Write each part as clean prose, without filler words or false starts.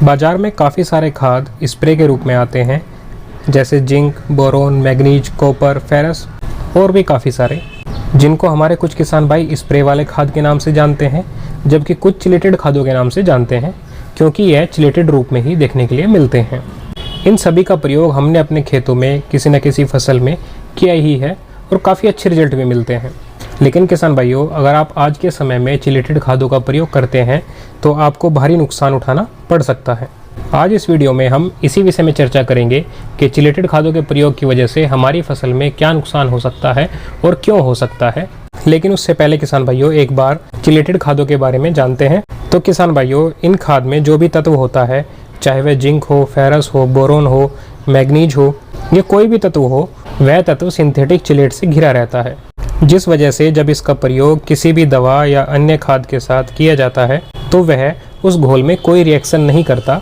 बाज़ार में काफ़ी सारे खाद स्प्रे के रूप में आते हैं, जैसे zinc, boron, manganese, copper, ferrous और भी काफ़ी सारे, जिनको हमारे कुछ किसान भाई स्प्रे वाले खाद के नाम से जानते हैं, जबकि कुछ चिलेटेड खादों के नाम से जानते हैं, क्योंकि यह चिलेटेड रूप में ही देखने के लिए मिलते हैं। इन सभी का प्रयोग हमने अपने खेतों में किसी न किसी फसल में किया ही है और काफ़ी अच्छे रिजल्ट भी मिलते हैं। लेकिन किसान भाइयों, अगर आप आज के समय में चिलेटेड खादों का प्रयोग करते हैं तो आपको भारी नुकसान उठाना पड़ सकता है। आज इस वीडियो में हम इसी विषय में चर्चा करेंगे कि चिलेटेड खादों के प्रयोग की वजह से हमारी फसल में क्या नुकसान हो सकता है और क्यों हो सकता है। लेकिन उससे पहले किसान भाइयों, एक बार चिलेटेड खादों के बारे में जानते हैं। तो किसान भाइयों, इन खाद में जो भी तत्व होता है, चाहे वह जिंक हो, फेरस हो, बोरोन हो, मैग्नीज हो, ये कोई भी तत्व हो, वह तत्व सिंथेटिक चिलेट से घिरा रहता है, जिस वजह से जब इसका प्रयोग किसी भी दवा या अन्य खाद के साथ किया जाता है तो वह उस घोल में कोई रिएक्शन नहीं करता,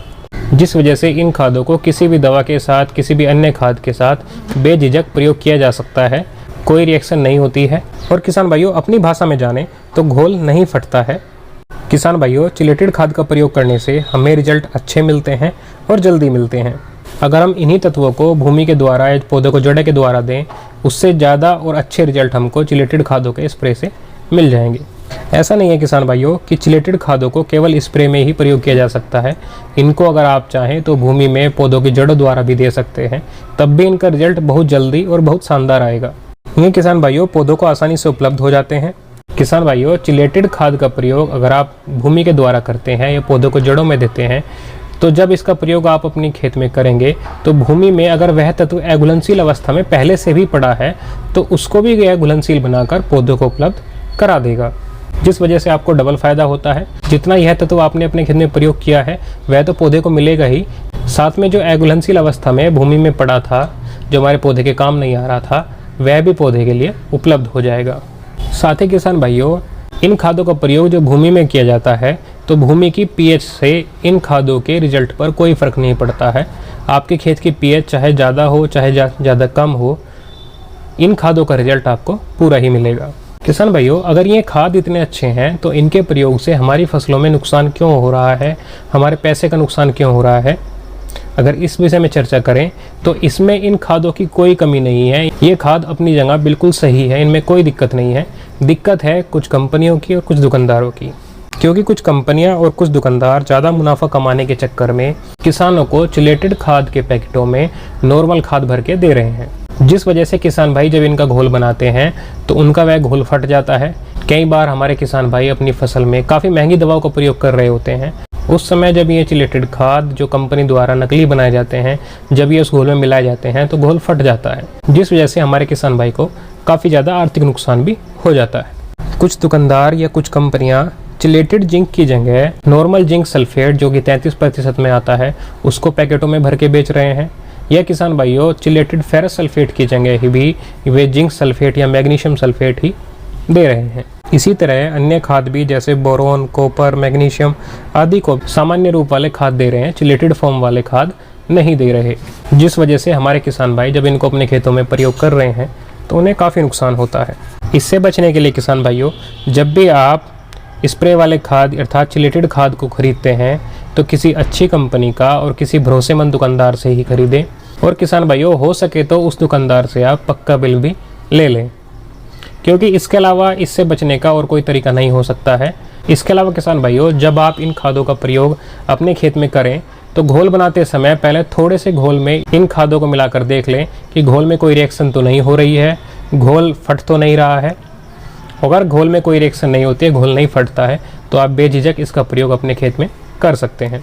जिस वजह से इन खादों को किसी भी दवा के साथ, किसी भी अन्य खाद के साथ बेझिझक प्रयोग किया जा सकता है। कोई रिएक्शन नहीं होती है और किसान भाइयों, अपनी भाषा में जाने तो घोल नहीं फटता है। किसान भाइयों, चिलेटेड खाद का प्रयोग करने से हमें रिजल्ट अच्छे मिलते हैं और जल्दी मिलते हैं। अगर हम इन्हीं तत्वों को भूमि के द्वारा या पौधों को जड़ के द्वारा दें, उससे ज़्यादा और अच्छे रिजल्ट हमको चिलेटेड खादों के स्प्रे से मिल जाएंगे। ऐसा नहीं है किसान भाइयों कि चिलेटेड खादों को केवल स्प्रे में ही प्रयोग किया जा सकता है। इनको अगर आप चाहें तो भूमि में पौधों की जड़ों द्वारा भी दे सकते हैं, तब भी इनका रिजल्ट बहुत जल्दी और बहुत शानदार आएगा। ये किसान भाइयों पौधों को आसानी से उपलब्ध हो जाते हैं। किसान भाइयों, चिलेटेड खाद का प्रयोग अगर आप भूमि के द्वारा करते हैं या पौधों को जड़ों में देते हैं, तो जब इसका प्रयोग आप अपनी खेत में करेंगे तो भूमि में अगर वह तत्व अघुलनशील अवस्था में पहले से भी पड़ा है तो उसको भी यह घुलनशील बनाकर पौधों को उपलब्ध करा देगा, जिस वजह से आपको डबल फायदा होता है। जितना यह तत्व आपने अपने खेत में प्रयोग किया है वह तो पौधे को मिलेगा ही, साथ में जो अघुलनशील अवस्था में भूमि में पड़ा था, जो हमारे पौधे के काम नहीं आ रहा था, वह भी पौधे के लिए उपलब्ध हो जाएगा। साथ ही किसान भाइयों, इन खादों का प्रयोग जो भूमि में किया जाता है तो भूमि की पीएच से इन खादों के रिजल्ट पर कोई फ़र्क नहीं पड़ता है। आपके खेत की पीएच चाहे ज़्यादा हो चाहे ज़्यादा कम हो, इन खादों का रिजल्ट आपको पूरा ही मिलेगा। किसान भाइयों, अगर ये खाद इतने अच्छे हैं तो इनके प्रयोग से हमारी फसलों में नुकसान क्यों हो रहा है, हमारे पैसे का नुकसान क्यों हो रहा है। अगर इस विषय में चर्चा करें तो इसमें इन खादों की कोई कमी नहीं है। ये खाद अपनी जगह बिल्कुल सही है, इनमें कोई दिक्कत नहीं है। दिक्कत है कुछ कंपनियों की और कुछ दुकानदारों की, क्योंकि कुछ कंपनियां और कुछ दुकानदार ज़्यादा मुनाफा कमाने के चक्कर में किसानों को चिलेटेड खाद के पैकेटों में नॉर्मल खाद भर के दे रहे हैं, जिस वजह से किसान भाई जब इनका घोल बनाते हैं तो उनका वह घोल फट जाता है। कई बार हमारे किसान भाई अपनी फसल में काफ़ी महंगी दवाओं का प्रयोग कर रहे होते हैं, उस समय जब ये चिलेटेड खाद जो कंपनी द्वारा नकली बनाए जाते हैं, जब ये उस घोल में मिलाए जाते हैं तो घोल फट जाता है, जिस वजह से हमारे किसान भाई को काफ़ी ज़्यादा आर्थिक नुकसान भी हो जाता है। कुछ दुकानदार या कुछ कंपनियां चिलेटेड जिंक की जगह नॉर्मल जिंक सल्फेट जो कि 33% में आता है, उसको पैकेटों में भर के बेच रहे हैं। या किसान भाइयों, चिलेटेड फेरस सल्फेट की जगह ही भी वे जिंक सल्फेट या मैग्नीशियम सल्फेट ही दे रहे हैं। इसी तरह अन्य खाद भी जैसे बोरोन, कॉपर, मैग्नीशियम आदि को सामान्य रूप वाले खाद दे रहे हैं, चिलेटेड फॉर्म वाले खाद नहीं दे रहे, जिस वजह से हमारे किसान भाई जब इनको अपने खेतों में प्रयोग कर रहे हैं तो उन्हें काफ़ी नुकसान होता है। इससे बचने के लिए किसान भाइयों, जब भी आप स्प्रे वाले खाद अर्थात चिलेटेड खाद को खरीदते हैं तो किसी अच्छी कंपनी का और किसी भरोसेमंद दुकानदार से ही खरीदें। और किसान भाइयों, हो सके तो उस दुकानदार से आप पक्का बिल भी ले लें, क्योंकि इसके अलावा इससे बचने का और कोई तरीका नहीं हो सकता है। इसके अलावा किसान भाइयों, जब आप इन खादों का प्रयोग अपने खेत में करें तो घोल बनाते समय पहले थोड़े से घोल में इन खादों को मिलाकर देख लें कि घोल में कोई रिएक्शन तो नहीं हो रही है, घोल फट तो नहीं रहा है। अगर घोल में कोई रिएक्शन नहीं होती है, घोल नहीं फटता है, तो आप बेझिझक इसका प्रयोग अपने खेत में कर सकते हैं।